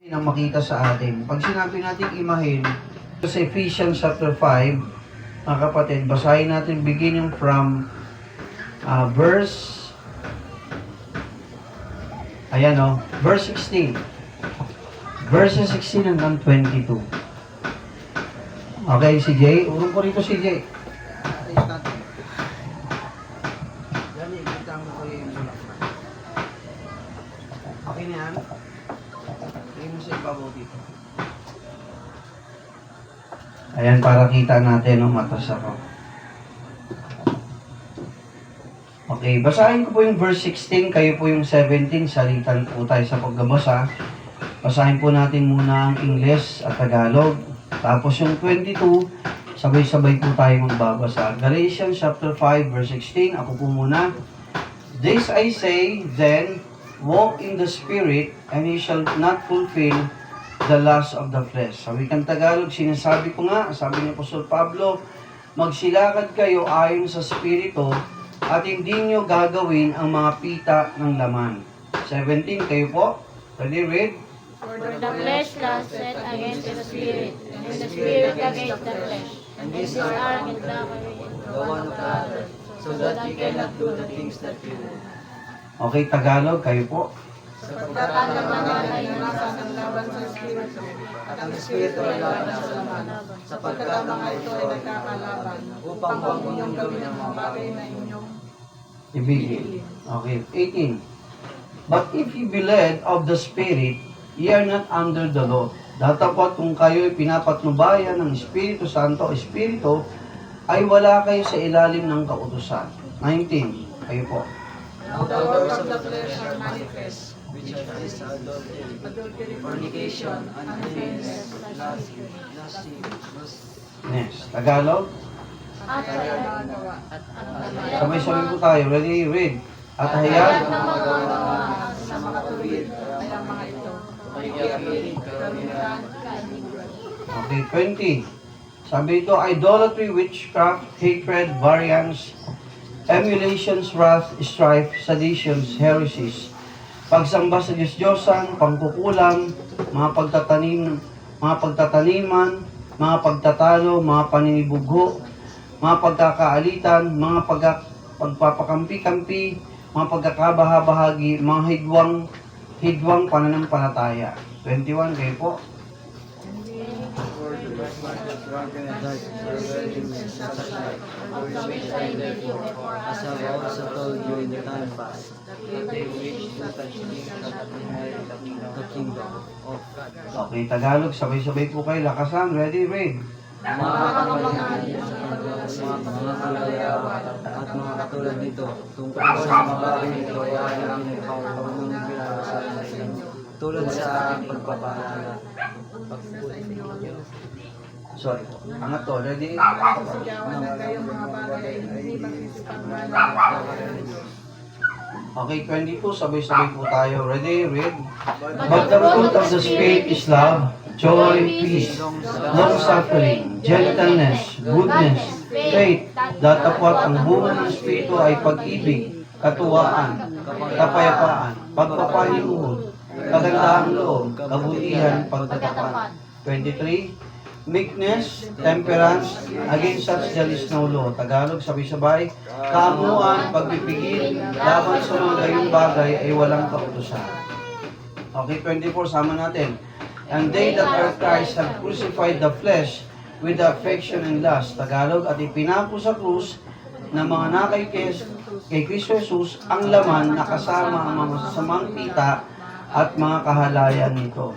na makita sa atin. Pag sinabi natin imahin, sa Ephesians chapter 5, mga kapatid, basahin natin beginning from verse 16. Verses 16 hanggang 22. Okay, si Jay. Urong ko rito si Jay. Ayos natin. Dali, kita mo ko yung bulaklak. Okay na yan? Lagay mo sa ibabaw dito. Ayan, para kita natin, no, matas ako. Okay, basahin ko po yung verse 16, kayo po yung 17, salitan po tayo sa pagbabasa. Basahin po natin muna ang English at Tagalog. Tapos yung 22, sabay-sabay po tayo magbabasa. Galatians chapter 5, verse 16, ako po muna. This I say, then, walk in the Spirit, and ye shall not fulfill the lust of the flesh. Sa wikang Tagalog, sinasabi ko nga, sabi ni Apostol Pablo, magsilakad kayo ayon sa Espiritu, at hindi nyo gagawin ang mga pita ng laman. 17, kayo po. Ready, read? For the flesh lusteth against the spirit, and the spirit against the flesh. And these are in the one of the other, so that ye cannot do the things that you do. Okay, Tagalog, kayo po. Sapagkat ang laman ay ng laban sa espiritu, at ang espiritu ay laban sa laman. Sapagkat ang mga ito ay nagkakalaban, upang huwag inyong gawin ang mga bagay na inyong Ibigin. Okay, 18. But if you be led of the Spirit, ye are not under the law. Datapot kung kayo'y pinapatnubayan ng Espiritu Santo, Espiritu, ay wala kayo sa ilalim ng kautusan. 19. Kayo po. Now the works of the flesh are manifest, which are adultery, fornication, uncleanness, Next. Tagalog. at Sabay-sabay po tayo. Ready, read. At hayag. sa mga tuwid ay ang mga ito. Okay, 20. Sabi ito, idolatry, witchcraft, hatred, variance, emulations, wrath, strife, seditions, heresies, pagsamba sa Diyos-Diyosan, pangkukulam, mga pagtataniman, mga pagtatalo, mga paninibugho, mga pagkakaalitan, mga pagpapakampi-kampi, mga pagkakabaha-bahagi, mga hidwang pananampalataya. 21, kayo po. as I have also told you in the time past, that they wish to touch me cannot inherit the kingdom of God. Okay, Tagalog, sabay-sabay po kayo. Lakasan, ready, read. Mga kalagayawan at mga katulad nito, tungkol sa mga bagay nito ay aking pinagpapawag ng pinag-asalan sa inyo, tulad sa aking pagpapaalala. Sorry po. Angat to, ready? Sigawan na kayong mga bagay ay hindi Okay, 22, sabay-sabay po tayo. Ready, read. But the fruit of the Spirit is love, joy, peace, long-suffering, gentleness, goodness, faith. Datapwat ang bunga ng Espiritu ay pag-ibig, katuwaan, kapayapaan, pagpapahinuhod, kagandahang loob, kabutihan, pagtatapan. 23, meekness, temperance, against such there is no law. Tagalog, sabay-sabay. Kaamuan, pagpipigil, laban sa mga gayong bagay ay walang kautusan. Okay, 24, sama natin. And they that are Christ have crucified the flesh with the affection and lust. Tagalog, at ipinapo sa krus na mga nakay kay Kristo Jesus ang laman na kasama ang mga masasamang pita at mga kahalayan nito.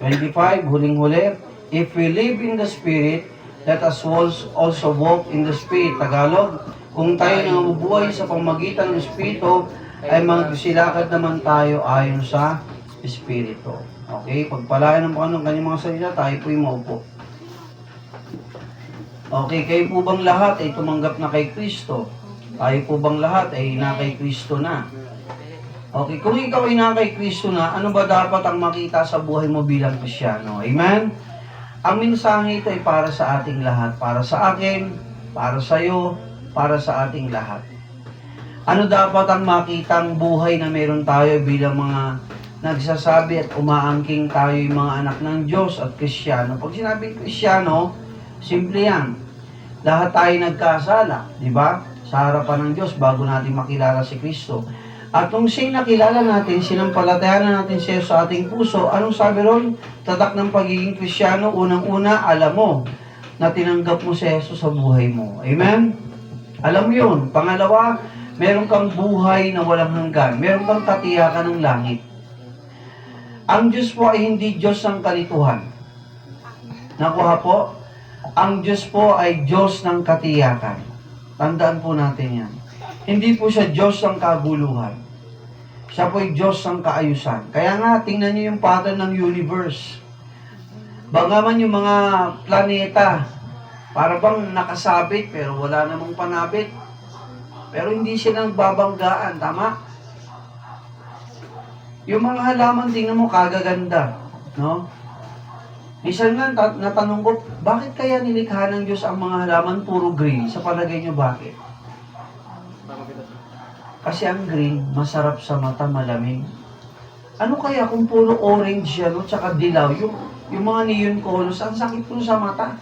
25, huling-huli. If we live in the Spirit, let us also walk in the Spirit. Tagalog, kung tayo nabubuhay sa pamagitan ng Espiritu, ay magsilakad naman tayo ayon sa Espiritu. Okay, pagpalain ng Panginoon kanyang mga salita, tayo po'y maupo. Okay, kayo po bang lahat ay tumanggap na kay Kristo? Tayo po bang lahat ay na kay Kristo na? Okay, kung ikaw ay na kay Kristo na, ano ba dapat ang makita sa buhay mo bilang Kristyano? Amen? Ang mensahe ito ay para sa ating lahat. Para sa akin, para sa iyo, para sa ating lahat. Ano dapat ang makitang buhay na meron tayo bilang mga nagsasabi at umaangking tayo yung mga anak ng Diyos at Kristiyano. Pag sinabing Kristiyano, simple yan. Lahat tayo nagkasala, di ba? Sa harapan ng Diyos bago natin makilala si Kristo. At kung siya'y nakilala natin, sinampalatayan na natin siya sa ating puso, anong sabi ron? Tatak ng pagiging Kristiyano, unang-una, alam mo na tinanggap mo si Jesus sa buhay mo. Amen? Alam mo yun. Pangalawa, meron kang buhay na walang hanggan. Meron kang katiyakan ng langit. Ang Diyos po ay hindi Diyos ng kalituhan. Nakuha po? Ang Diyos po ay Diyos ng katiyakan. Tandaan po natin yan. Hindi po siya Diyos ng kaguluhan. Siya po ay Diyos ng kaayusan. Kaya nga, tingnan niyo yung pattern ng universe. Bagaman yung mga planeta, para bang nakasabit pero wala namang panabit. Pero hindi sila nagbabanggaan, tama? Yung mga halaman, tingnan mo, kagaganda. No? Minsan nga, natanong ko, bakit kaya nilikha ng Diyos ang mga halaman puro green? Sa palagay nyo, bakit? Kasi ang green, masarap sa mata, malamig. Ano kaya kung puro orange yan, no? Tsaka dilaw, yung mga neon colors, ang sakit po sa mata.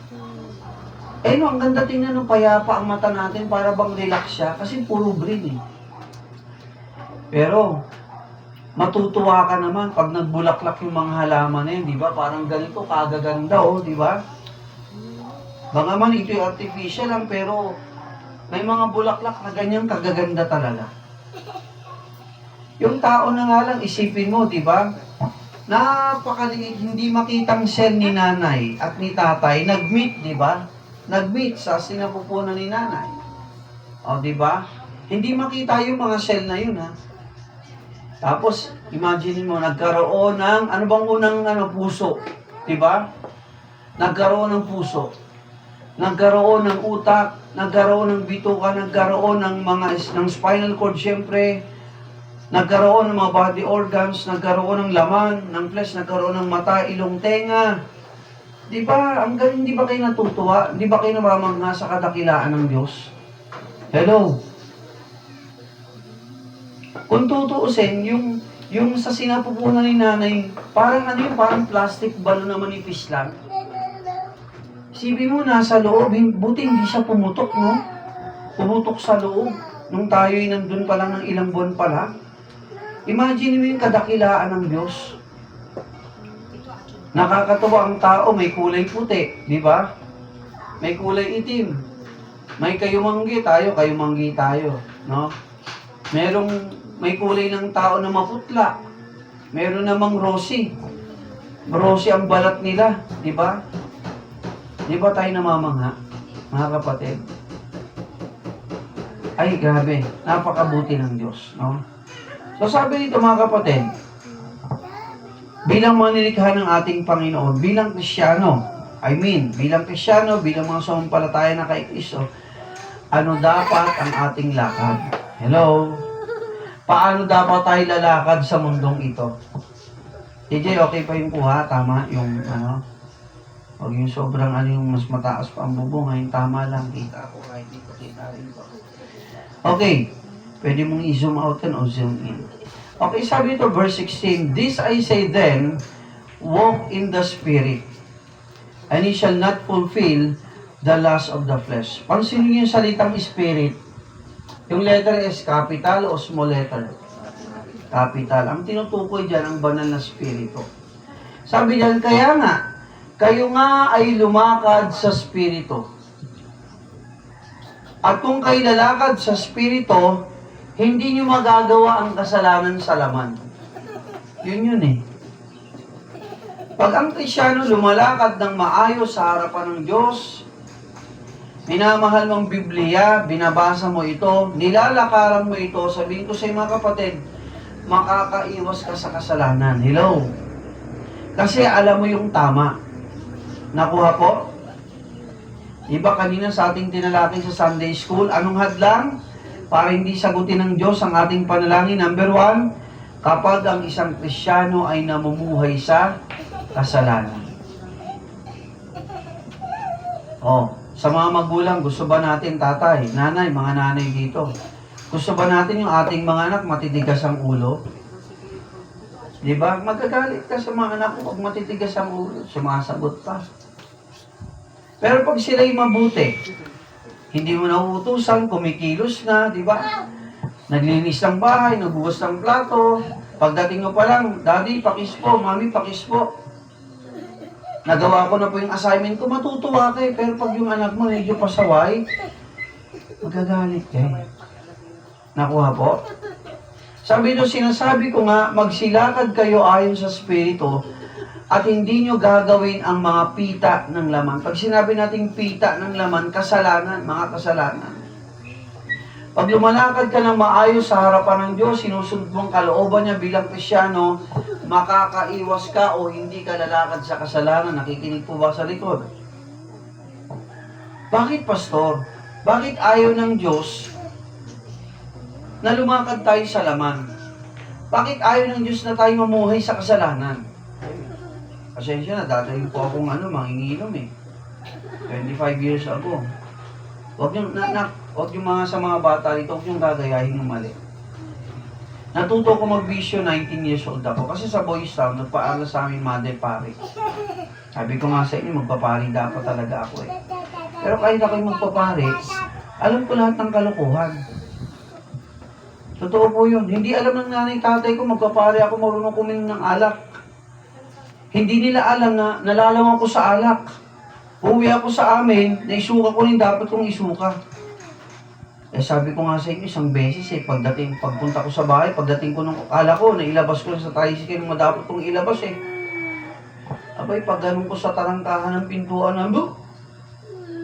Eh no, ang ganda tingnan ng payapa ang mata natin, para bang relax siya, kasi puro green eh. Pero, matutuwa ka naman pag nagbulaklak yung mga halaman na yun, di ba? Parang ganito, kagaganda, oh, di ba? Baka man ito'y artificial lang, pero may mga bulaklak na ganyan kagaganda talaga. Yung tao na nga lang, isipin mo, di ba? Napakaliit, hindi makitang cell ni nanay at ni tatay, nag-meet, di ba? Nag-meet sa sinapupunan ni nanay. O, di ba? Hindi makita yung mga cell na yun, ha? Tapos, imagine mo, nagkaroon ng, ano bang unang puso? Diba? Nagkaroon ng puso. Nagkaroon ng utak, nagkaroon ng bituka, nagkaroon ng spinal cord, syempre. Nagkaroon ng mga body organs, nagkaroon ng laman, ng flesh, nagkaroon ng mata, ilong, tenga. Diba? Ang galing, di ba kayo natutuwa? Di ba kayo namamangha sa kadakilaan ng Diyos? Hello? Kung tutuusin, yung sa sinapupunan ni nanay, parang ano yun, parang plastic balon na manipis lang. Isipin mo, nasa loob, buti hindi siya pumutok, no? Pumutok sa loob, nung tayo'y nandun pa lang ng ilang buwan pa lang. Imagine mo yung kadakilaan ng Diyos. Nakakatuwa ang tao, may kulay puti, di ba? May kulay itim. May kayumanggi tayo, no? May kulay ng tao na maputla. Meron namang rosy. Rosy ang balat nila, di ba? Di ba tayo namamangha, mga kapatid? Ay, grabe. Napakabuti ng Diyos, no? So sabi dito, mga kapatid, bilang mga nilikha ng ating Panginoon, bilang Kristiyano, bilang Kristiyano, bilang mga sumampalataya na kay Kristo, ano dapat ang ating lakad? Hello? Paano dapat tayo lalakad sa mundong ito? TJ, okay pa yung kuha? Tama? Yung huwag yung sobrang yung mas mataas pa ang bubong. Yung tama lang. Kita ako kahit dito. Kita rin ko. Okay. Pwede mong i-zoom out yan o zoom in. Okay, sabi ito, verse 16. This I say then, walk in the Spirit, and ye shall not fulfill the lust of the flesh. Pansinin niyo yung salitang Spirit. Yung letter S, capital o small letter? Capital. Ang tinutukoy dyan, ang banal na spirito. Sabi dyan, kaya nga, kayo nga ay lumakad sa spirito. At kung kayo lalakad sa spirito, hindi nyo magagawa ang kasalanan sa laman. Yun eh. Pag ang Kristiyano lumalakad ng maayos sa harapan ng Diyos, minamahal mong Biblia, binabasa mo ito, nilalakaran mo ito, sabihin ko sa mga kapatid, makakaiwas ka sa kasalanan. Hello? Kasi alam mo yung tama. Nakuha po? Iba kanina sa ating tinalakay sa Sunday School, anong hadlang? Para hindi sagutin ng Diyos ang ating panalangin. Number 1, kapag ang isang Kristiyano ay namumuhay sa kasalanan. Sa mga magulang, gusto ba natin, tatay, nanay, mga nanay dito, gusto ba natin yung ating mga anak matitigas ang ulo? Di ba? Magagalit ka sa mga anak mo, pag matitigas ang ulo, sumasagot pa. Pero pag sila'y mabuti, hindi mo nauutusan, kumikilos na, di ba? Naglinis ng bahay, nagbuhos ng plato. Pagdating mo pa lang, Daddy, pakis po, Mami, pakis po. Nagawa ko na po yung assignment ko, matutuwa ka eh. Pero pag yung anak mo medyo pasaway, magagalit ka eh. Nakuha po? Sabi doon, sinasabi ko nga, magsilakad kayo ayon sa Espiritu at hindi nyo gagawin ang mga pita ng laman. Pag sinabi nating pita ng laman, kasalanan, mga kasalanan. Pag lumalakad ka ng maayos sa harapan ng Diyos, sinusunod mong kalooban niya bilang Kristyano, makakaiwas ka o hindi ka lalakad sa kasalanan. Nakikinig po ba sa likod? Bakit, Pastor? Bakit ayaw ng Diyos na lumakad tayo sa laman? Bakit ayaw ng Diyos na tayo mamuhay sa kasalanan? Pasensya na, dadahin po akong manginginom eh. 25 years ago. Huwag yung mga sa mga bata dito, huwag yung gagayahin ng mali. Natuto ko magbisyo, 19 years old ako. Kasi sa Boys Town, nagpaaral sa amin Mother Pari. Sabi ko nga sa inyo, magpapari dapat talaga ako eh. Pero kahit ako'y magpapari, alam ko lahat ng kalokohan. Totoo po yun. Hindi alam ng nanay tatay ko, magpapari ako, marunong kuminom ng alak. Hindi nila alam na nalalaman ko sa alak. Uwi ako sa amin, naisuka ko rin dapat kong isuka. Eh sabi ko nga sa inyo, isang beses pagpunta ko sa bahay, pagdating ko ng alak ko, nailabas ko sa tricycle na dapat kong ilabas eh. Abay, pag ganun ko sa tarangkahan ng pintuan,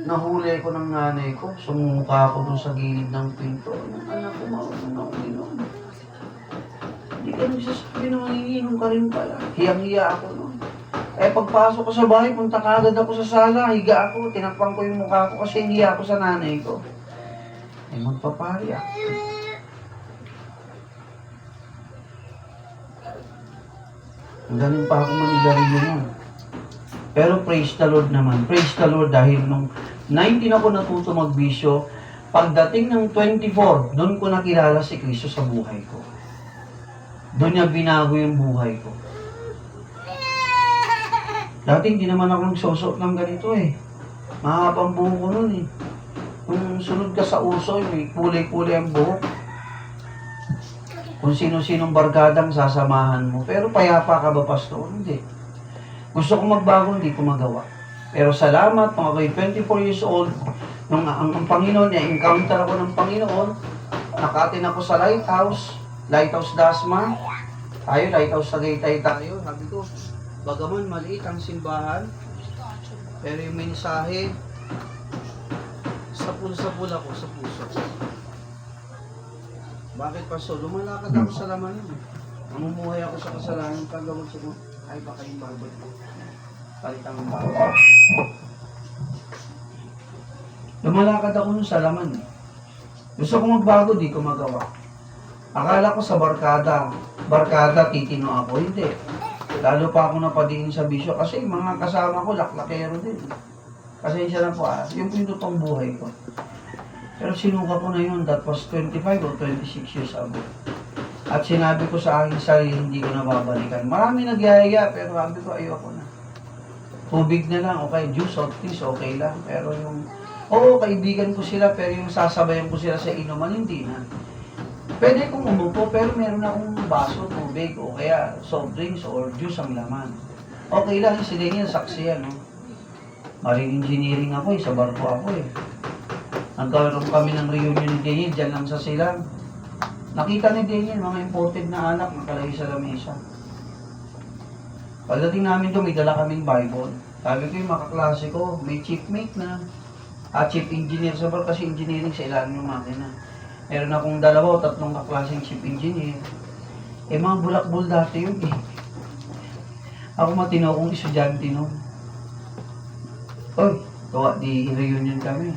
nahuli ko ng nanay ko, sumuka ako dun sa gilid ng pinto. Anak ko, marunong na uminom. Hindi ka nagsasabi na manginginom ka rin pala. Hiyang-hiya ako noon. Eh pagpasok ko sa bahay, punta kagad ako sa sala, higa ako, tinakpan ko yung mukha ko kasi hiya ako sa nanay ko. Eh magpapari ako. Ang galing pa ako manigarilyo nun. Pero praise the Lord naman. Praise the Lord dahil nung 19 ako natuto magbisyo, pagdating ng 24, doon ko nakilala si Kristo sa buhay ko. Doon niya binago yung buhay ko. Dati hindi naman ako nagsusot ng ganito eh. Mahabang buhok ko nun eh. Kung sunod ka sa uso, may kulay-kulay ang buhok. Kung sino-sinong barkadang sasamahan mo. Pero payapa ka ba, Pastor? Hindi. Gusto ko magbago, hindi ko magawa. Pero salamat, nung ako'y 24 years old, nung ang Panginoon, na-encounter ako ng Panginoon, nakatin ako sa Lighthouse Dasma, Lighthouse Tagaytay tayo. Sabi ko, bagaman maliit ang simbahan, pero yung mensahe, sa pula ko, sa puso. Bakit, Pastor? Lumalakad ako sa laman yun. Namumuhay ako sa kasalanan, paggamot sa mo, ay baka yung babot mo. Palitang ang babot. Lumalakad ako nun sa laman eh. Gusto ko magbago, di ko magawa. Akala ko sa barkada titino ako, hindi. Lalo pa ako napadiin sa bisyo kasi mga kasama ko laklakero din. Pasensya na po yung pinutong buhay ko. Pero sinuka ko na yun, that was 25 or 26 years ago. At sinabi ko sa aking sarili, hindi ko na babalikan. Marami nagyayaya, pero sabi ko, ayoko na. Tubig na lang, okay, juice, hot teas, okay lang. Pero yung, kaibigan ko sila, pero yung sasabayan ko sila sa inuman, hindi na. Pwede kong umupo, pero meron akong baso, tubig, o kaya soft drinks or juice ang laman. Okay lang, sila niya, saksi yan, no? Marine engineering ako sa barko ako eh. Nagkaroon kami ng reunion ni Daniel, dyan lang sa silang. Nakita ni Daniel, mga imported na anak, nakalagay sa lamesa. Pagdating namin doon, may dala kaming Bible. Sabi ko yung makaklase ko, may chiefmate na. Chief engineer sa barko kasi engineering sa ilalim ng makina. Meron akong 2 o 3 kaklaseng chief engineer. Eh mga bulakbol dati yun eh. Ako matino kong estudyante noon. Di reunion kami.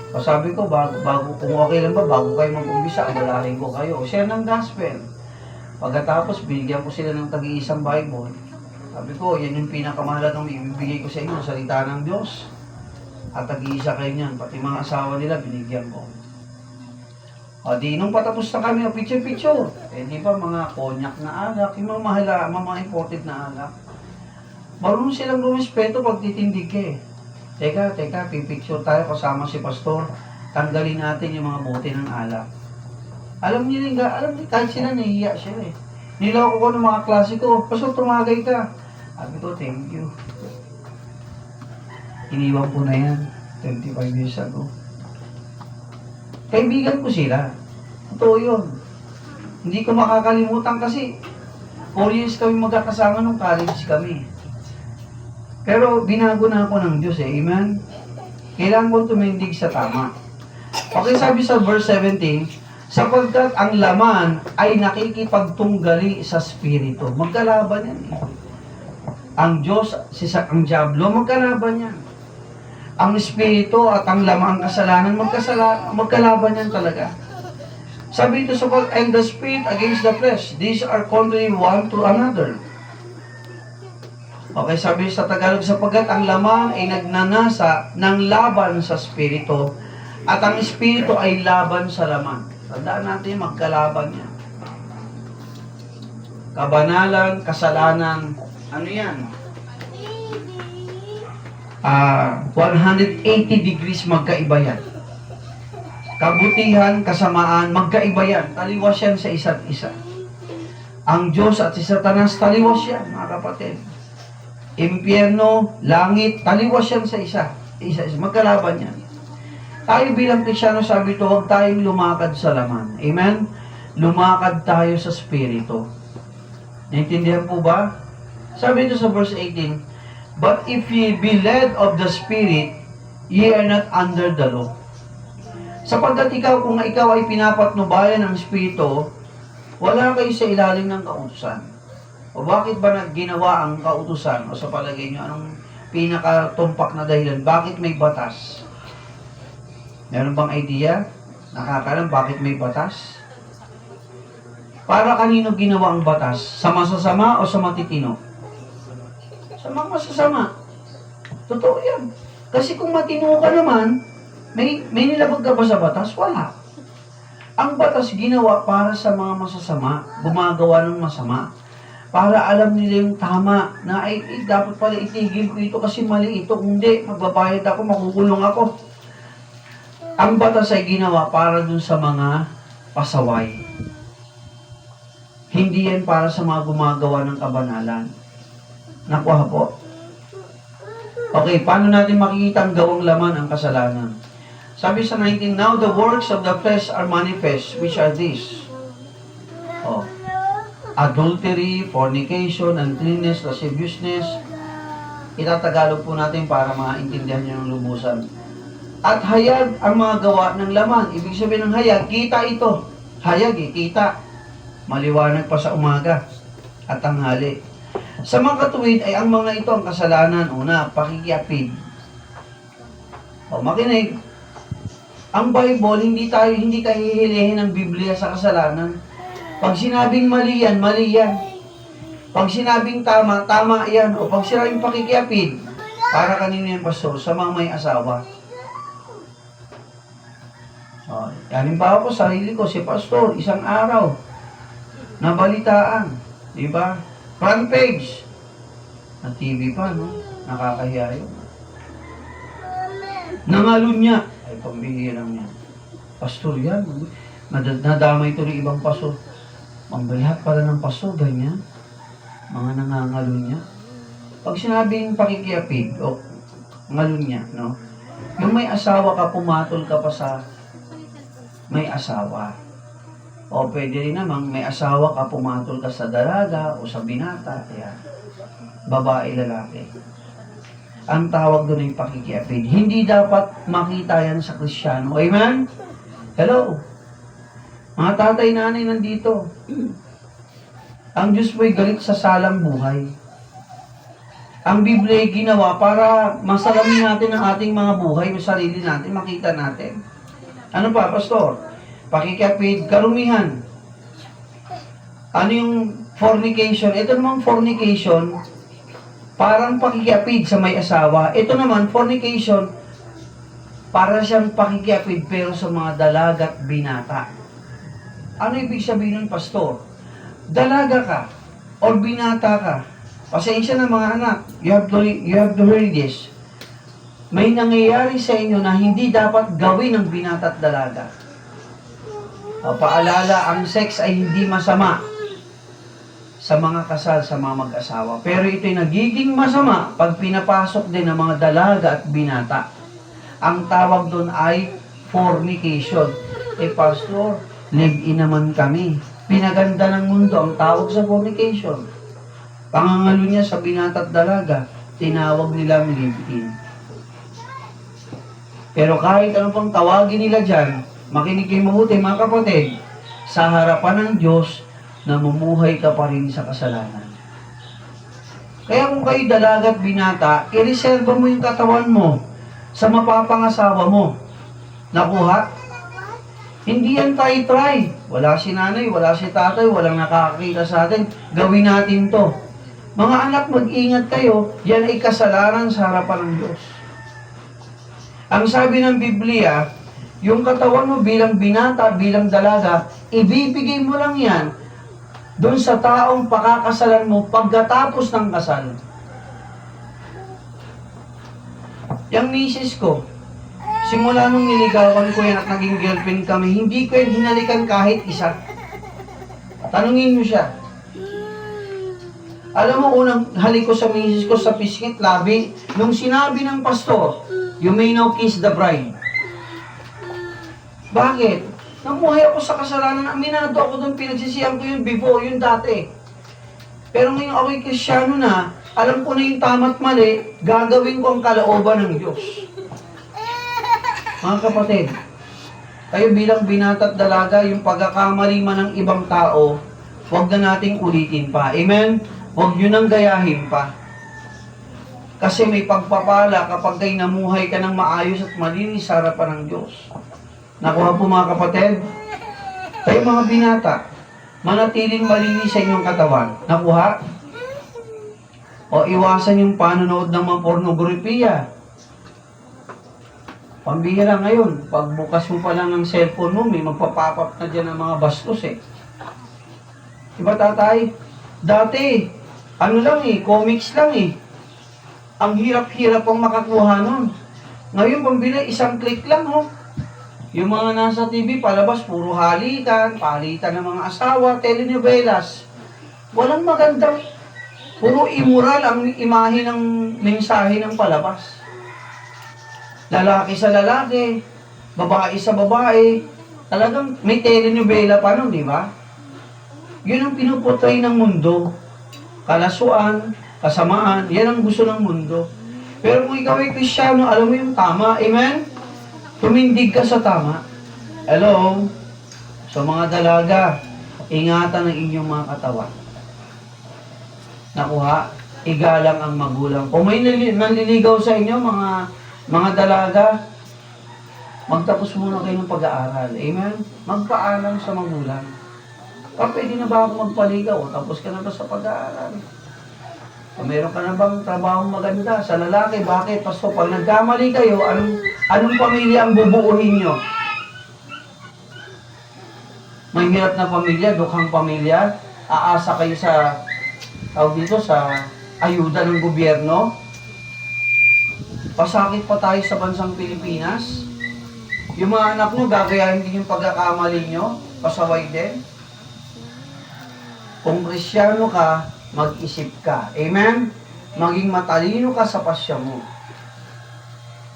O sabi ko, bago kung okay lang ba, bago kayo mag-umpisa, abalahin ko kayo. Share ng gospel. Pagkatapos, binigyan ko sila ng tag-iisang Bible. Sabi ko, yan yung pinakamahalagang ibibigay ko sa inyo, salita ng Diyos. At tag-iisa kayo niyan, pati mga asawa nila, binigyan ko. O O di, nung patapos na kami, o picture-picture. Eh, di ba, mga konyak na alak, yung mga mahala, mga imported na alak. Marunong silang rumispeto pag titindig ka eh. Teka, pipicture tayo kasama si pastor. Tanggalin natin yung mga bote ng alak. Alam niyo, kahit sila nahihiya siya eh. Niloko ko ng mga klase ko, pastor, tumagay ka. Sabi ko, thank you. Iniwan ko na yan, 25 years ago. Kaibigan ko sila. Totoo yun. Hindi ko makakalimutan kasi 4 years kami magkakasama nung college kami. Pero binago na ako ng Diyos eh. Amen? Kailangan kong tumindig sa tama. Okay, sabi sa verse 17, sapagkat ang laman ay nakikipagtunggali sa spirito. Magkalaban yan eh. Ang Diyos, ang Diablo, magkalaban yan. Ang espiritu at ang laman, ang kasalanan, magkalaban yan talaga. Sabi ito, and the spirit against the flesh, these are contrary one to another. Okay, sabi sa Tagalog, sapagkat ang laman ay nagnanasa ng laban sa espiritu, at ang espiritu ay laban sa laman. Tandaan natin, magkalaban yan. Kabanalan, kasalanan, ano yan? 180 degrees magkaiba yan. Kabutihan, kasamaan, magkaiba yan. Taliwas yan sa isa't isa. Ang Diyos at si Satanas, taliwas yan, mga kapatid. Impyerno, langit, taliwas yan sa isa. Magkalaban yan. Tayo bilang Kristyano, sabi ito, huwag tayong lumakad sa laman. Amen? Lumakad tayo sa Spirito. Naintindihan po ba? Sabi ito sa verse 18, but if ye be led of the Spirit, ye are not under the law. Sapagkat kung ikaw ay pinapatnubayan ng Espiritu, wala kayo sa ilalim ng kautusan. O bakit ba nagginawa ang kautusan? O sa palagay nyo, anong pinakatumpak na dahilan? Bakit may batas? Meron bang idea? Nakakalam, bakit may batas? Para kanino ginawa ang batas? Sa masasama o sa matitino? Sa mga masasama. Totoo yan. Kasi kung matino ka naman, may nilabag ka ba sa batas? Wala. Ang batas ginawa para sa mga masasama, gumagawa ng masama, para alam nila yung tama, na ay dapat pala itigil ko ito kasi mali ito, kung hindi, magbabayad ako, makukulong ako. Ang batas ay ginawa para dun sa mga pasaway. Hindi yan para sa mga gumagawa ng kabanalan. Nakuha po? Okay, paano natin makikita ang gawang laman ang kasalanan? Sabi sa 19, now the works of the flesh are manifest, which are these. Adultery, fornication, uncleanness, lasciviousness. Itatagalog po natin para maintindihan nyo ng lubusan. At hayag ang mga gawa ng laman. Ibig sabihin ng hayag, kita ito. Hayag kita. Maliwanag pa sa umaga at tanghali. Sa mga katuwid ay ang mga ito ang kasalanan. Una, pakikiapid. Makinig. Ang Bible, hindi ka hihilihin ng Biblia sa kasalanan. Pag sinabing mali yan, mali yan. Pag sinabing tama, tama yan. O pag sinabing pakikiapid, para kanino yan, pastor? Sa mga may asawa. Halimbawa ko, sarili ko, si pastor, isang araw, nabalitaan. Diba? Front page. Na TV pa, no? Nakakahiya yun. Nangalun niya. Ay, pambihirang niya. Pastor yan. Nadamay ito ng ibang pastor. Mambayhat pala ng pastor, ganyan. Mga nangangalun niya. Pag sinabing pakikiapid, o ngalun niya, no? Yung may asawa ka, pumatol ka pa sa may asawa. O pwede rin namang may asawa ka, pumatol ka sa dalaga o sa binata. Kaya, babae, lalaki. Ang tawag doon ay pakikiapid. Hindi dapat makita yan sa Kristiyano. Amen? Hello? Mga tatay, nanay nandito. Ang Diyos po'y galit sa salang buhay. Ang Biblia ay ginawa para masalamin natin ang ating mga buhay, yung sarili natin, makita natin. Ano pa, pastor? Pakikiapid, karumihan. Ano yung fornication? Ito namang fornication, parang pakikiapid sa may asawa. Ito naman, fornication, para siyang pakikiapid pero sa mga dalaga at binata. Ano ibig sabihin ng pastor? Dalaga ka or binata ka. Pasensya na mga anak. You have to hear this. May nangyayari sa inyo na hindi dapat gawin ng binata at dalaga. Paalala, ang sex ay hindi masama sa mga kasal, sa mga mag-asawa. Pero ito'y nagiging masama pag pinapasok din ng mga dalaga at binata. Ang tawag doon ay fornication. Pastor, live-in naman kami. Pinaganda ng mundo ang tawag sa fornication. Pangangalo niya sa binata at dalaga, tinawag nilang live-in. Pero kahit ano pang tawagin nila dyan, makinig kayo mabuti mga kapatid, sa harapan ng Diyos, namumuhay ka pa rin sa kasalanan. Kaya kung kayo dalaga at binata, ireserba mo yung katawan mo sa mapapangasawa mo. Nakuha? Hindi yan try. Wala si nanay, wala si tatay, walang nakakakita sa atin. Gawin natin to. Mga anak, mag-ingat kayo. Yan ay kasalanan sa harapan ng Diyos. Ang sabi ng Biblia, yung katawan mo bilang binata, bilang dalaga, ibibigay mo lang yan doon sa taong pakakasalan mo pagkatapos ng kasal. Yung misis ko, simula nung niligawan ko yan at naging girlfriend kami, hindi ko yan hinalikan kahit isa. Tanungin mo siya. Alam mo, unang halik ko sa misis ko sa pisngit, labi, nung sinabi ng pastor, you may now kiss the bride. Bakit? Namuhay ako sa kasalanan, aminado ako doon, pinagsisihan ko yun before, yun dati. Pero ngayon ako'y Kristyano na, alam ko na yung tama't mali, gagawin ko ang kalooban ng Diyos. Mga kapatid, kayo bilang binata at dalaga, yung pagkakamali man ng ibang tao, huwag na nating ulitin pa. Amen? Huwag nyo nang gayahin pa. Kasi may pagpapala kapag kayo namuhay ka ng maayos at malinis sa harapan ng Diyos. Nakuha po mga kapatid? Kayo mga binata, manatiling malinis sa inyong katawan. Nakuha? O iwasan yung panonood ng mga pornografiya. Pambihira ngayon, pagbukas mo pa lang ng cellphone mo, may magpapop up na dyan ng mga bastos eh. Diba tatay? Dati, ano lang eh, comics lang eh. Ang hirap-hirap ang makakuha nun. Ngayon, pambili, isang click lang oh. Yung mga nasa TV, palabas, puro halikan, palitan ng mga asawa, telenovelas. Walang magandang, puro immoral ang imahe ng mensahe ng palabas. Lalaki sa lalaki, babae sa babae. Talagang may telenovela pa nun, di ba? Yun ang pinuputay ng mundo. Kalasuan, kasamaan, yan ang gusto ng mundo. Pero kung ikaw ay Kristyano, alam mo yung tama, amen? Tumindig ka sa tama. Hello? So mga dalaga, ingatan ang inyong mga katawan. Nakuha, igalang ang magulang. Kung may manliligaw sa inyo, mga dalaga, magtapos muna kayo ng pag-aaral. Amen? Magpaalam sa magulang. Pwede na ba ako magpaligaw? Tapos ka na ba sa pag-aaral? Meron ka na bang trabahong maganda sa lalaki? Bakit? Pasto, pag nagkamali kayo, anong pamilya ang bubuuhin nyo? May hirap na pamilya, dukhang pamilya, aasa kayo sa, sa ayuda ng gobyerno. Pasakit pa tayo sa bansang Pilipinas. Yung mga anak nyo, gagayahin din yung pagkakamali nyo, pasaway din. Kung Kristyano ka, mag-isip ka. Amen? Maging matalino ka sa pasya mo.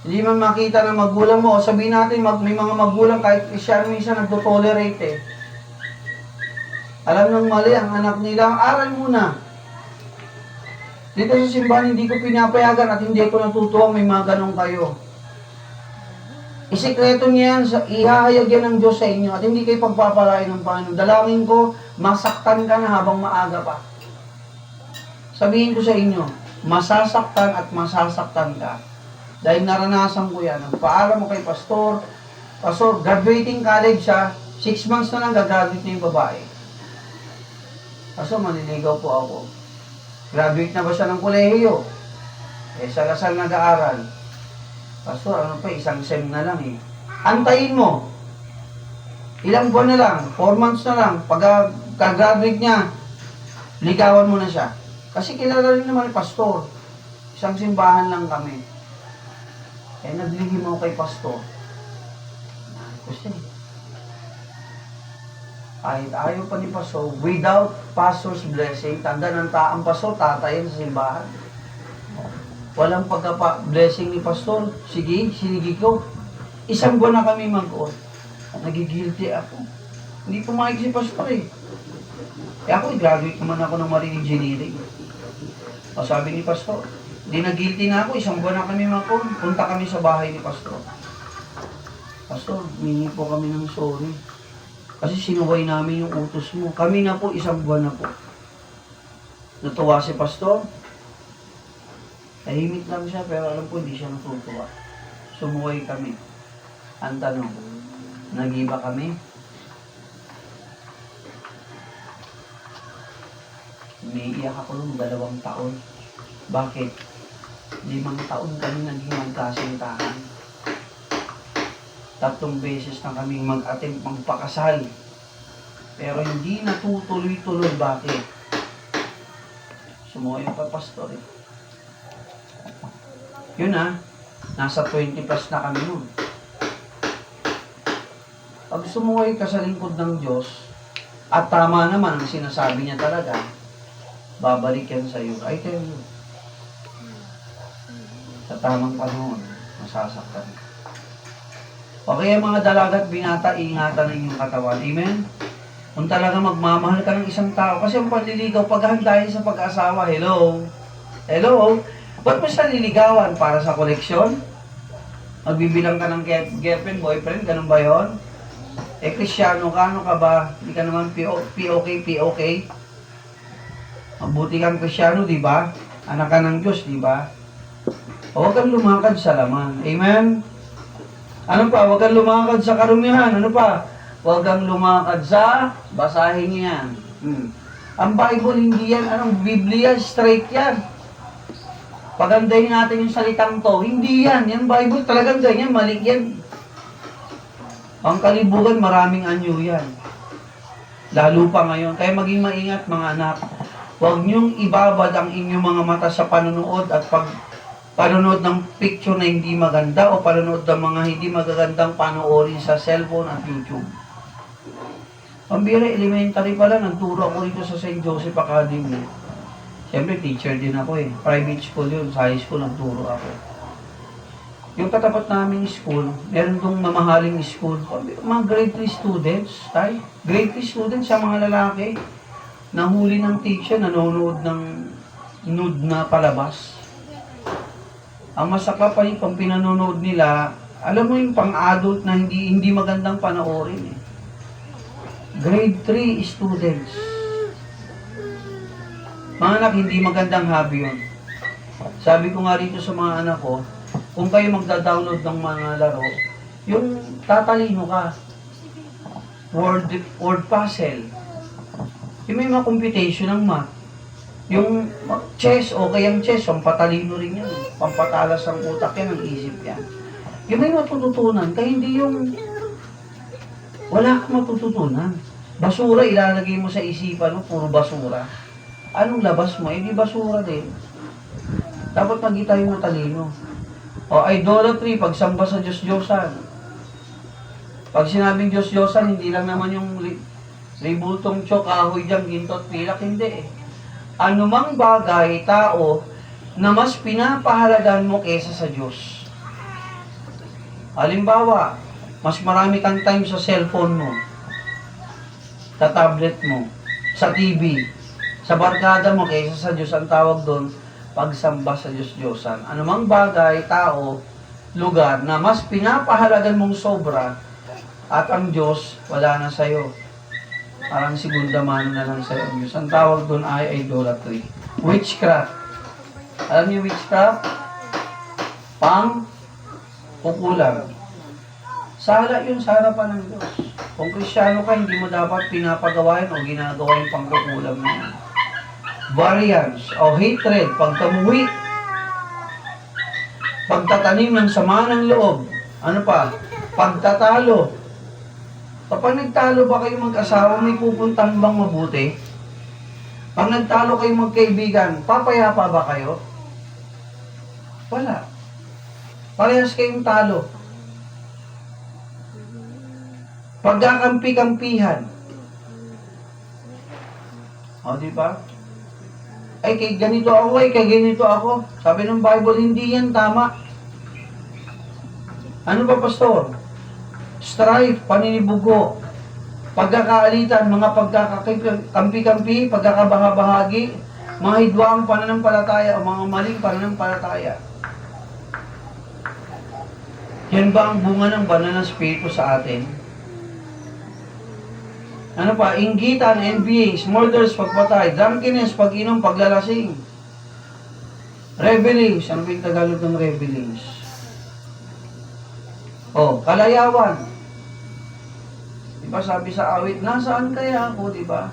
Hindi man makita ng magulang mo, o sabihin natin, may mga magulang kahit Kristyano minsan nagtotolerate eh. Alam ng mali ang anak nila, aral muna. Dito sa simbahan, hindi ko pinapayagan at hindi ko natutuwang may mga ganong kayo. Isikreto niya yan, ihahayag yan ng Diyos sa inyo at hindi kayo pagpapalain ng Panginoon. Dalangin ko, masaktan ka na habang maaga pa. Sabihin ko sa inyo, masasaktan at masasaktan ka. Dahil naranasan ko yan. Nagpaalam mo kay pastor, graduating college siya, 6 months na lang gagraduate na yung babae. Pastor, maniligaw po ako. Graduate na ba siya ng kolehiyo? Sa Lasal nag-aaral. Pastor, ano pa, 1 sem na lang eh. Antayin mo. Ilang buwan na lang, 4 months na lang, pag ka-graduate niya, ligawan mo na siya. Kasi kilala rin naman ni pastor. Isang simbahan lang kami. Eh, naglihim ako kay pastor. Kasi, kahit ayaw pa ni pastor, without pastor's blessing, tanda ng taang pastor, tatayin sa simbahan. Walang pagka-blessing ni pastor, sige, sinigi ko. Isang buwan na kami mag-on. Nagigilty ako. Hindi pumayag si pastor eh. Eh ako, graduate naman ako ng marine engineering. O sabi ni pastor, hindi na-guilty na ako, isang buwan na kami mag-on. Punta kami sa bahay ni pastor. Pastor, mingi po kami ng sorry. Kasi sinuway namin yung utos mo. Kami na po, isang buwan na po. Natuwa si pastor. Tahimik lang siya, pero alam po, hindi siya natutuwa. Sumuway kami. Ang tanong, nag-iba kami? Umiiyak ako nung 2 taon. Bakit? 5 taon kami naging magkasintahan. 3 beses na kami mag-attempt magpakasal. Pero hindi natutuloy-tuloy. Bakit? Sumuhay pa pastor eh. Yun nasa 20 plus na kami nun. Pag sumuhay ka sa lingkod ng Diyos, at tama naman ang sinasabi niya talaga, babalik yan sa iyo. I tell you, sa tamang panahon, masasaktan. Okay, mga dalaga at binata, ingatan ng inyong katawan. Amen? Kung talaga magmamahal ka ng isang tao, kasi ang panliligaw, paghahandahin sa pag-asawa, hello? Hello? Ba't mo siya nililigawan? Para sa koleksyon? Magbibilang ka ng girlfriend, boyfriend, ganun ba yun? Eh, Kristyano ka, ano ka ba? Hindi ka naman POK. Mabuti kang Kristyano, di ba? Anak ka ng Diyos, di ba? Huwag kang lumakad sa laman. Amen? Ano pa? Huwag kang lumakad sa karumihan. Ano pa? Huwag kang lumakad sa basahin niyo yan. Ang Bible, hindi yan. Anong Biblia? Straight yan. Pagandahin natin yung salitang to. Hindi yan. Yan Bible talagang ganyan. Mali yan. Ang kalibugan, maraming anyo yan. Lalo pa ngayon. Kaya maging maingat mga anak. Huwag niyong ibabad ang inyong mga mata sa panonood at panonood ng picture na hindi maganda o panonood ng mga hindi magagandang panoorin sa cellphone at YouTube. Ang bira, elementary pala, nagturo ako rito sa St. Joseph Academy. Siyempre, teacher din ako eh. Private school yun. Sa high school, nagturo ako. Yung katapat naming school, meron dong mamahaling school. Mga grade 3 students, tay. Grade 3 students sa mga lalaki. Nahuli ng teacher, nanonood ng nude na palabas. Ang masakla pa yung pang pinanonood nila, alam mo yung pang-adult na hindi magandang panoorin eh. Grade 3 students. Mga anak, hindi magandang hobby yun. Sabi ko nga rito sa mga anak ko, kung kayo magda-download ng mga laro, yung tatalino ka. Word puzzle. Yung may mga computation ng math. Yung chess, okay ang chess, pampatalino rin yan. Pampatalas ang utak yan, ang isip yan. Yung may matututunan, kaya hindi yung wala kang matututunan. Basura, ilalagay mo sa isipan mo, puro basura. Anong labas mo? Hindi basura din. Dapat maging tayo matalino. O idolatry, pagsamba sa Diyos-Diyosan. Pag sinabing Diyos-Diyosan, hindi lang naman yung ribultong tiyok, ahoy dyan, gintot, pilak, hindi eh. Anumang bagay, tao, na mas pinapahalagan mo kesa sa Diyos. Halimbawa, mas marami kang time sa cellphone mo, sa tablet mo, sa TV, sa barkada mo kaysa sa Diyos. Ang tawag doon, pagsamba sa Diyos-Diyosan. Anumang bagay, tao, lugar na mas pinapahalagan mong sobra at ang Diyos wala na sa'yo. Parang segunda mano na lang sa'yo ang Diyos. Ang tawag doon ay idolatry. Witchcraft. Alam niyo witchcraft? Pang-pukulan. Sala yun sa harapan ng Diyos. Kung Kristyano ka, hindi mo dapat pinapagawain o ginagawa yung pangkukulam na yan. Variance o hatred, pagkamuhi, pagtatanim ng sama ng loob, ano pa, pagtatalo, Kapag nagtalo ba kayo mag-asawa, may pupuntahan bang mabuti? Pag nagtalo kayo magkaibigan, papayapa ba kayo? Wala. Parehas kayong talo. Pagkakampi-kampihan. O, di ba? Ay, kay ganito ako, ay, kay ganito ako. Sabi ng Bible, hindi yan tama. Ano ba, pastor? Strife, paninibugo, pagkakaalitan, mga pagkakakampi-kampi, pagkakabahabahagi, mga hidwaang pananampalataya o mga maling pananampalataya. Yan ba ang bunga ng banal na spirito sa atin? Ano pa? Inggitan, envyings, murders, pagpatay, drunkenness, pag-inom, paglalasing. Revelings. Ano ba yung Tagalog ng revelings? Oh, kalayawan. Diba sabi sa awit, nasaan kaya ako, diba?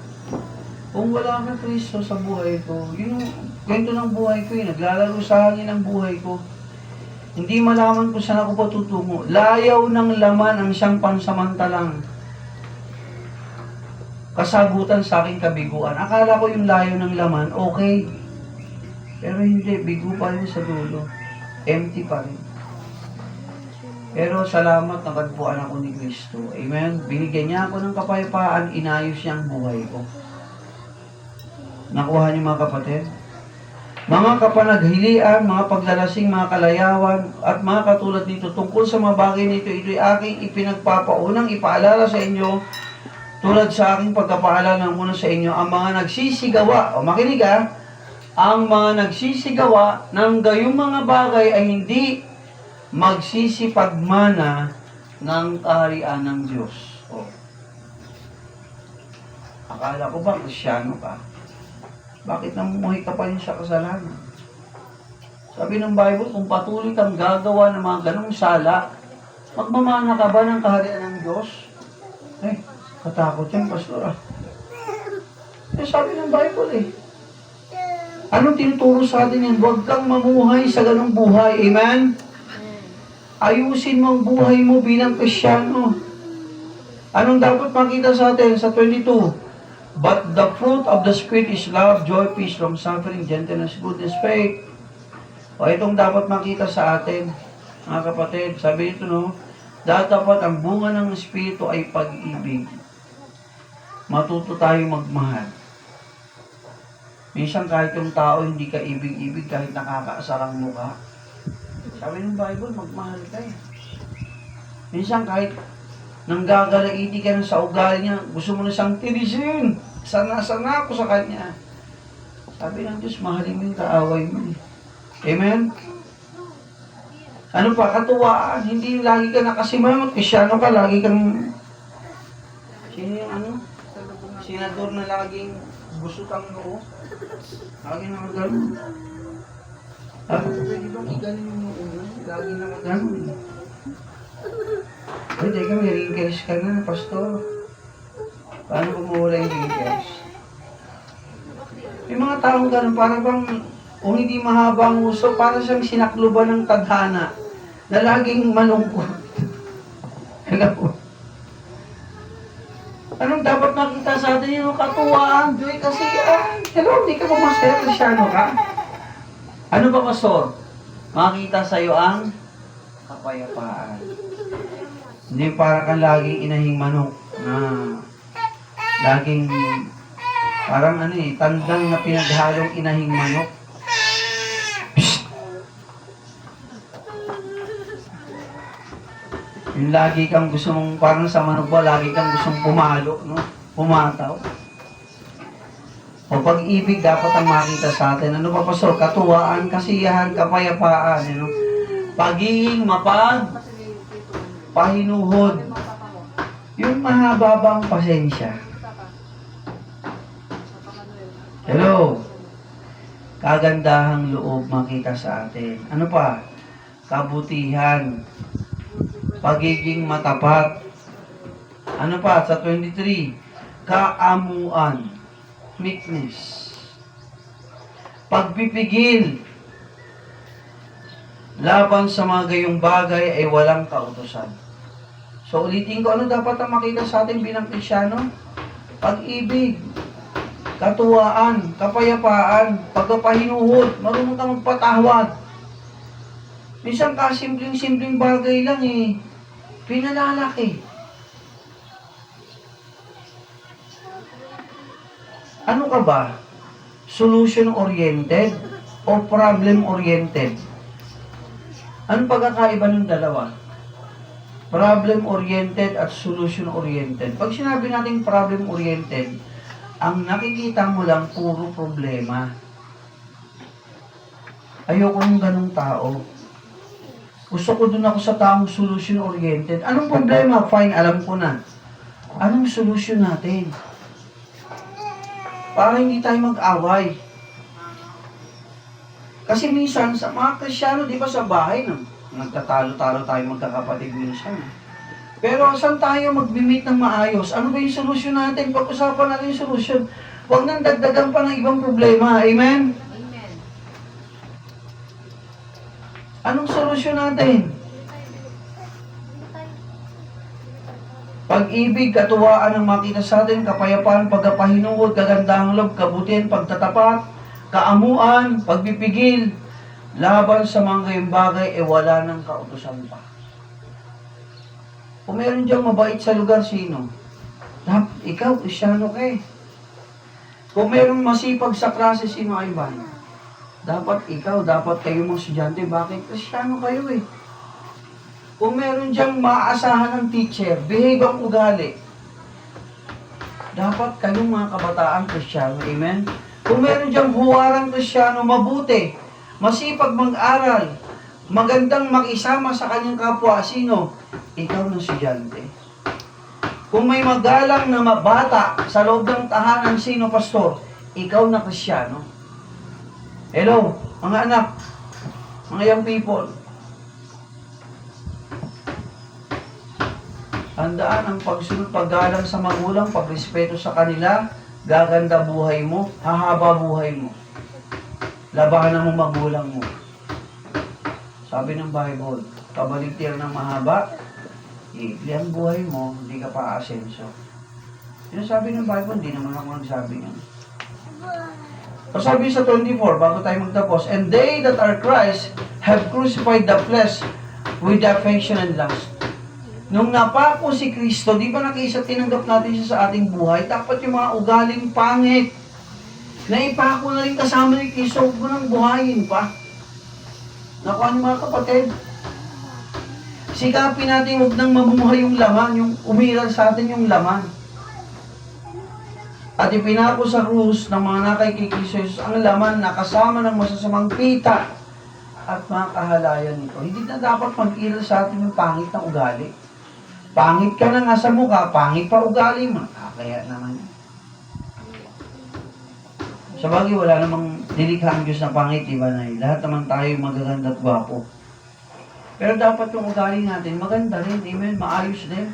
Kung wala ka Kristo sa buhay ko, yun yung kwento ng buhay ko, naglalaro sa hangin ang buhay ko. Hindi malaman kung saan ako patutungo. Layaw ng laman ang siyang pansamantalang kasagutan sa aking kabiguan. Akala ko yung layo ng laman, okay. Pero hindi, bigo pa rin sa dulo. Empty pa rin. Pero salamat, nakagpuan ako ni Kristo. Amen? Binigyan niya ako ng kapayapaan, inayos niya ang buhay ko. Nakuha niyo mga kapatid? Mga kapanaghilian, mga paglalasing, mga kalayawan, at mga katulad nito, tungkol sa mga bagay nito, ito'y aking ipinagpapaunang ipaalala sa inyo, tulad sa aking pagkapaalala ng una sa inyo, ang mga nagsisigawa, o makinig ha, ang mga nagsisigawa ng gayong mga bagay ay hindi magsisipagmana ng kaharian ng Diyos. O, akala ko ba Kristyano ka? Bakit namumuhay ka pa rin sa kasalanan? Sabi ng Bible, kung patuloy kang gagawa ng mga ganong sala, magmamana ka ba ng kaharian ng Diyos? Eh, katakot yan, pastor ah. Eh, sabi ng Bible eh. Anong tinuturo sa atin yan? Huwag kang mamuhay sa ganong buhay. Amen? Ayusin mo ang buhay mo bilang Kristyano. Anong dapat makita sa atin sa 22? But the fruit of the Spirit is love, joy, peace, long-suffering, gentleness, goodness, faith. O itong dapat makita sa atin, mga kapatid. Sabi ito, no? Dapat ang bunga ng Espiritu ay pag-ibig. Matuto tayong magmahal. Minsan kahit yung tao hindi ka ibig-ibig, kahit nakakaasarang mukha. Sabi ng Bible, magmahal ka eh. Minsan kahit nanggagalaiti ka na sa ugali niya, gusto mo na siyang tirisin. Sana ako sa kanya. Sabi ng Diyos, mahalin mo yung kaaway mo eh. Amen? Ano pa, katuwaan, hindi lagi ka nakasimangot, Kristyano ka, lagi kang, sino yung ano? Senador na laging gusto kang noo. Lagi na magano. Pwede bang igaling yung noo mo? Lagi na magano. Ay, teka, may wrinkles ka na, pastor. Paano kung mawala yung wrinkles? May mga taong ganun, parang bang, kung hindi mahaba ang uso, parang siyang sinakluban ng tadhana na laging malungkot. Hello? Anong dapat makita sa atin yung katuwaan? Joy, kasi, hello, hindi ka pa masaya, Kristyano ka? Ano ba, pastor? Makita sa'yo ang kapayapaan. Hindi para kang laging inahing manok na laging parang ano eh, tandang na pinaghalong inahing manok. Psst! Yung lagi kang gusto mong, parang sa manok ba, lagi kang gustong pumalo, no? Pumataw. O pag-ibig dapat ang makita sa atin. Ano ba, pastor? Katuwaan, kasiyahan, kapayapaan, you know? Pagiging pahinuhod. Yung mahababang pasensya. Hello. Kagandahang loob makita sa atin. Ano pa? Kabutihan. Pagiging matapat. Ano pa? Sa 23. Kaamuan. Meekness. Pagpipigil. Laban sa mga gayong bagay ay walang kautusan. So ulitin ko, ano dapat ang makita sa atin bilang Kristyano? Pag-ibig, katuwaan, kapayapaan, pagpapahinuhod, marunong ka magpatawad. Minsan simpleng bagay lang pinalalaki. Ano ka ba? Solution-oriented o problem-oriented? Anong pagkakaiba ng dalawa? Problem-oriented at solution-oriented. Pag sinabi natin problem-oriented, ang nakikita mo lang puro problema. Ayoko ng ganung tao. Gusto ko dun ako sa taong solution-oriented. Anong problema? Fine, alam ko na. Anong solution natin? Para hindi tayo mag-away. Kasi minsan, sa mga Kristyano, di ba sa bahay, nagtatalo-talo tayo magkakapatid minsan. Pero saan tayo mag-meet ng maayos? Ano ba yung solusyon natin? Pag-usapan natin yung solusyon. Huwag nang dagdagan pa ng ibang problema. Amen? Amen. Anong solusyon natin? Pag-ibig, katuwaan ang makita sa atin, kapayapaan, pagkapahinuod, kagandahang loob, kabutihan, pagtatapat, kaamuan, pagpipigil, laban sa mga gayong bagay, wala ng kautusan pa. Kung meron diyang mabait sa lugar, sino? Ikaw, Kristyano ka eh. Kung meron masipag sa klase, sino ay ba? Dapat ikaw, dapat kayo mga estudyante, bakit? Kristyano kayo eh. Kung meron diyang maaasahan ng teacher, behave ang ugali. Dapat kayong mga kabataan Kristyano, amen? Kung meron diyang huwarang Kristyano, mabuti, masipag mag-aral, magandang makisama sa kanyang kapwa, sino? Ikaw na estudyante. Kung may magalang na bata sa loob ng tahanan, sino pastor? Ikaw na Kristyano. Hello, mga anak, mga young people. Handaan ang pagsunod, paggalang sa magulang, pagrespeto sa kanila, gaganda buhay mo, hahaba buhay mo. Labanan mo magulang mo. Sabi ng Bible, kabaligtiran ng mahaba, ikli ang buhay mo, hindi ka pa asenso. Yung sabi ng Bible, hindi naman ako nagsabi yan. O sabi sa 24, bago tayo magtapos, and they that are Christ have crucified the flesh with the affection and lust. Nung napako si Kristo, di ba nakiisa tinanggap natin siya sa ating buhay? Dapat yung mga ugaling pangit, naipako na rin kasama ni Kristo, huwag mo nang buhayin pa. Nakuha niyo mga kapatid? Sikapin natin huwag nang mamumuhay yung laman, yung umiral sa atin yung laman. At ipinako sa krus ng mga nakay kay Kristo ang laman na kasama ng masasamang pita at mga kahalayan nito. Hindi na dapat mag-iral sa atin yung pangit na ugali. Pangit ka na nga sa mukha, pangit pa ugali mo. Kaya naman. Sa bagay, wala namang dilikha ang Diyos na pangit, diba na? Lahat naman tayo magaganda at gwapo. Pero dapat yung ugali natin, maganda rin, amen, maayos din.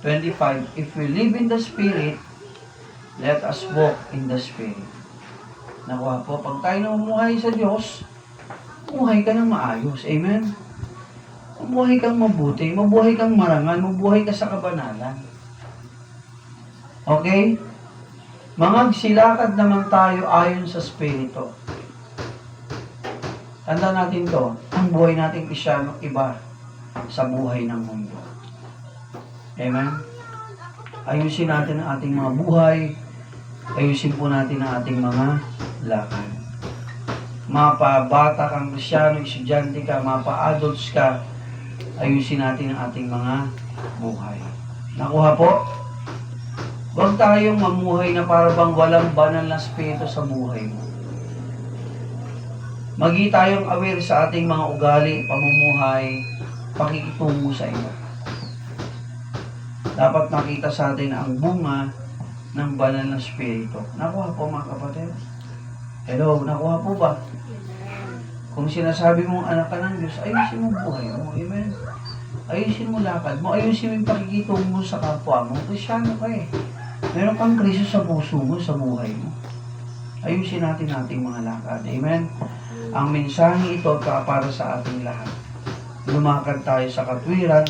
25, if we live in the Spirit, let us walk in the Spirit. Nakuha po, pag tayo namumuhay sa Diyos, mamuhay ka ng maayos, amen? Mabuhay kang mabuti, mabuhay kang marangal, mabuhay ka sa kabanalan. Okay? Mangagsilakad naman tayo ayon sa Espiritu. Tanda natin to, ang buhay natin Kristyano iba sa buhay ng mundo. Amen? Ayusin natin ang ating mga buhay, ayusin po natin ang ating mga lakad. Mapa-bata kang Kristyano, estudyante ka, mapa-adults ka, ayusin natin ang ating mga buhay. Nakuha po? Huwag tayong mamuhay na para bang walang banal na spirito sa buhay mo. Magi tayong aware sa ating mga ugali, pamumuhay, pakikitungo sa iba. Dapat makita sa atin ang bunga ng banal na spirito. Nakuha po mga kapatid? Hello, nakuha po ba? Kung sinasabi mong anak ka ng Diyos, ayusin mo buhay mo. Amen? Ayusin mo lakad mo. Ayusin mo yung pakikitungo mo sa kapwa mo. Kristyano ka eh. Meron kang Kristo sa puso mo, sa buhay mo. Ayusin natin ating mga lakad. Amen? Ang mensahe ito para sa ating lahat. Lumakad tayo sa katwiran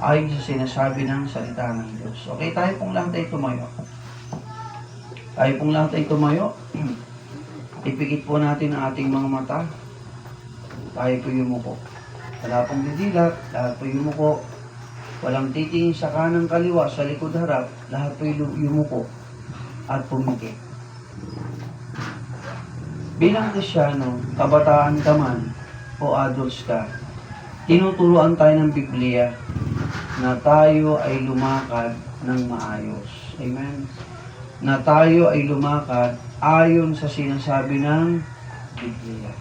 ayon sa sinasabi ng salita ng Diyos. Okay, tayo pong lang tayo tumayo. Tayo pong lang tayo tumayo. Ipikit po natin ang ating mga mata. Tayo po yumuko. Wala pong didilat, lahat po yumuko. Walang titingin sa kanang kaliwa, sa likod harap, lahat po yumuko at pumikit. Bilang Kristyano, kabataan ka man o adults ka, tinuturuan tayo ng Biblia na tayo ay lumakad ng maayos. Amen? Na tayo ay lumakad ayon sa sinasabi ng Biblia.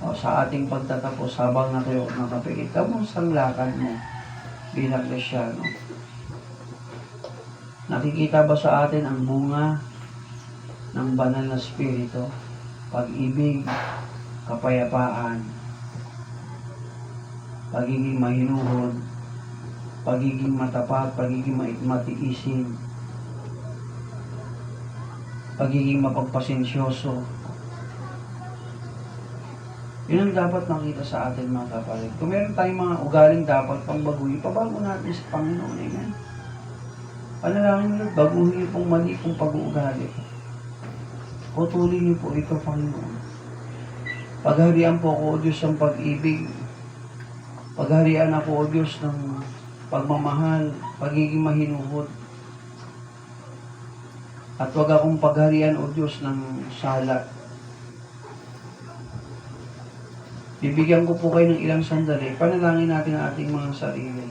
O, sa ating pagtatapos, habang nakapikit, kamusta ang lakad mo bilang Kristyano? Nakikita ba sa atin ang bunga ng banal na spirito? Pag-ibig, kapayapaan, pagiging mahinuhod, pagiging matapat, pagiging matiisin, pagiging mapagpasensyoso. Yun ang dapat makita sa atin, mga kapatid. Kung meron tayong mga ugaling dapat pang baguhin, pabago natin sa Panginoon. Amen? Panalangin nyo, baguhin nyo pong mali pong pag-uugali. Putulin niyo po ito, Panginoon. Pagharian po ako, O Diyos, ng pag-ibig. Pagharian ako, O Diyos, ng pagmamahal, pagiging mahinuhod. At huwag akong pagharian, O Diyos, ng sala. Bibigyan ko po kayo ng ilang sandali. Panalangin natin ang ating mga sarili.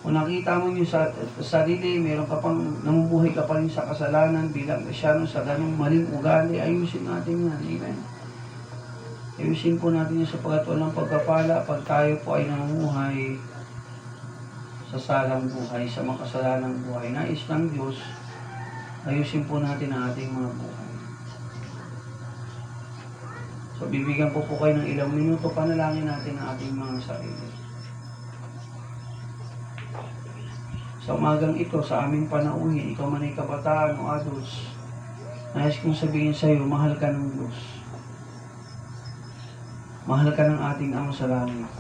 Kung nakita mo yung sarili, meron ka pang namumuhay ka pa rin sa kasalanan bilang Kristyano sa ganung maling ugali, ayusin natin yan. Amen. Ayusin po natin yung sapagkat walang pagkapala pag tayo po ay namumuhay sa salang buhay, sa makasalanang buhay. Nais ng Diyos, ayusin po natin ang ating mga buhay. So, bibigyan po kayo ng ilang minuto, panalangin natin ang ating mga sarili. Sa umagang ito, sa aming panauhin, ikaw man ay kabataan o adults, nais kong sabihin sa iyo, mahal ka ng Diyos. Mahal ka ng ating Ama sa langit.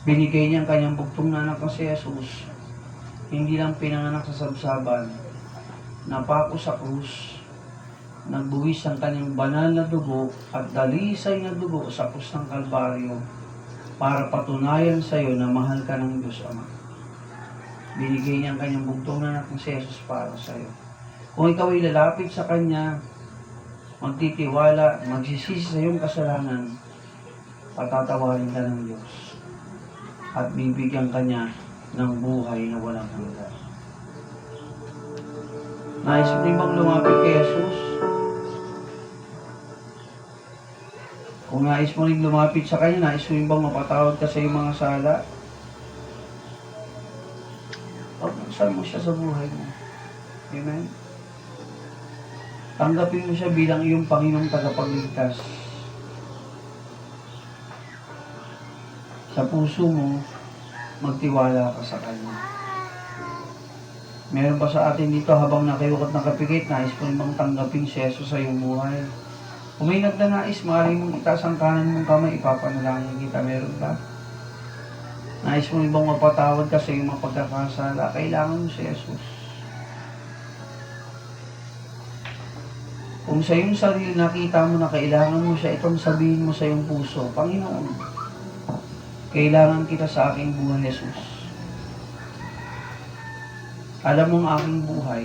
Binigay niya ang kanyang bugtong na anak na si Jesus. Hindi lang pinanganak sa sabsaban, napako sa krus, nagbuwis ang kanyang banal na dugo at dalisay na dugo sa krus ng Kalbaryo para patunayan sa iyo na mahal ka ng Diyos Ama. Binigay niya ang kanyang bugtong na anak ng si Jesus para sa iyo. Kung ikaw ay lalapit sa Kanya, magtitiwala, magsisisi sa iyong kasalanan, patatawarin ka ng Diyos at bibigyan ka niya ng buhay na walang hanggan. Nais mo rin bang lumapit kay Jesus? Kung nais mo rin lumapit sa Kanya, nais mo rin bang mapatawad ka sa iyong mga sala? Pagbusan mo siya sa buhay mo. Amen? Tanggapin mo siya bilang iyong Panginoong tagapagligtas. Sa puso mo, magtiwala ka sa Kanya. Meron pa sa atin dito habang nakayukot na kapikit, nais mo rin bang tanggapin si Jesus sa iyong buhay? Kung may nagnanais, maaaring mong itaas ang kanan mong kamay, ipapanalangin kita. Meron ba? Nais mo rin bang mapatawad ka sa iyong mga pagkakasala? Kailangan mo si Jesus. Kung sa iyong sarili nakita mo na kailangan mo siya, itong sabihin mo sa iyong puso, Panginoon, kailangan kita sa aking buhay, Jesus. Alam mo ang aking buhay,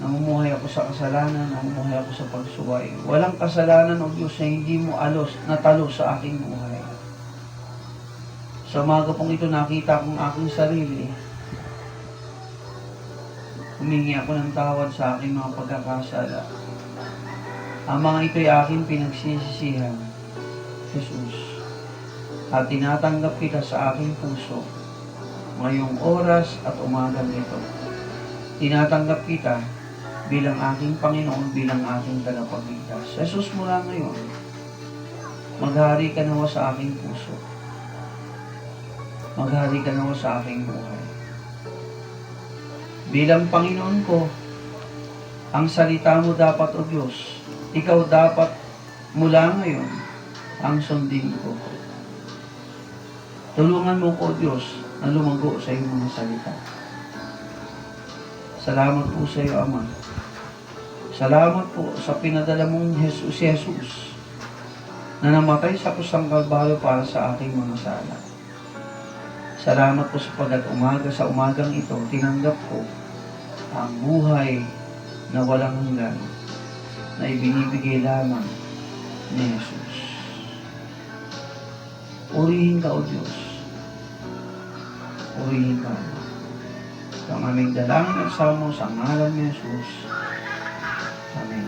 namumuhay ako sa kasalanan, namumuhay ako sa pagsuway. Walang kasalanan, O Diyos, na hindi mo natalo sa aking buhay. Sa umaga pong ito, nakita kong aking sarili. Humingi ako ng tawad sa aking mga pagkakasala. Ang mga ito'y aking pinagsisisihan, Jesus. At tinatanggap kita sa aking puso ngayong oras at umagang ito. Tinatanggap kita bilang aking Panginoon, bilang aking tagapagligtas. Jesus, mula ngayon, maghari ka nawa sa aking puso. Maghari ka nawa sa aking buhay. Bilang Panginoon ko, ang salita mo dapat, O Diyos, ikaw dapat mula ngayon ang sundin ko. Tulungan mo ko, Diyos, na lumago sa iyong mga salita. Salamat po sa iyo, Ama. Salamat po sa pinadala mong si Jesus na namatay sa kusang Kalbaryo para sa aking mga sala. Salamat po sapagkat sa umagang ito, tinanggap ko ang buhay na walang hanggan na ibinibigay lamang ni Jesus. Purihin ka, O Diyos. Purihin ka. Ang aming dalangin at samo sa ngalan ni Jesus. Amen.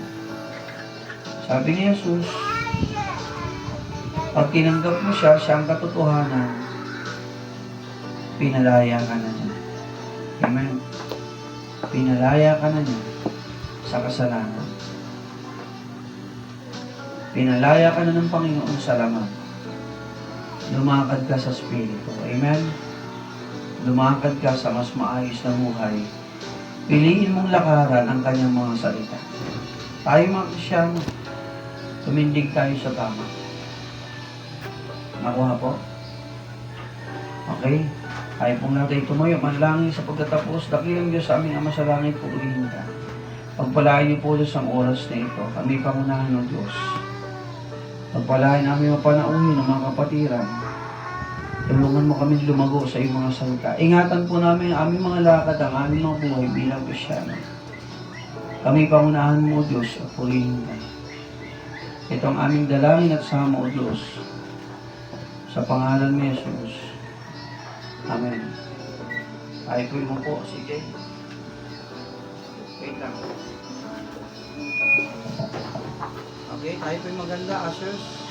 Sabi ni Jesus, pag tinanggap mo siya, siya ang katotohanan, pinalaya ka na niya. Amen. Pinalaya ka na niya sa kasalanan. Pinalaya ka na ng Panginoon sa laman. Lumakad ka sa Espiritu. Amen. Lumakad ka sa mas maayos na buhay. Piliin mong lakaran ang kanyang mga salita. Tayo mga Krisyano, tumindig tayo sa tama. Nakuha po? Okay? Tayo pong natin tumayo. Manlangin sa pagkatapos. Dakilang Diyos sa aming Ama sa langit, purihin ka. Pagpalain niyo po Diyos ang oras na ito. Kami pangunahan ng Diyos. Pagpalain namin mapanauhin ng mga kapatiran. Tulungan mo kami lumago sa iyong mga salita. Ingatan po namin ang aming mga lakad, ang aming mga buhay bilang Krisyano. Kami pangunahan mo, Diyos, at purihin ka. Ito ang aming dalangin at sama, O Diyos. Sa pangalan ni Jesus. Amen. Ay po mo po, sige. Wait lang. Okay, tayo po maganda, ushers.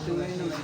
Ito ngayon naman.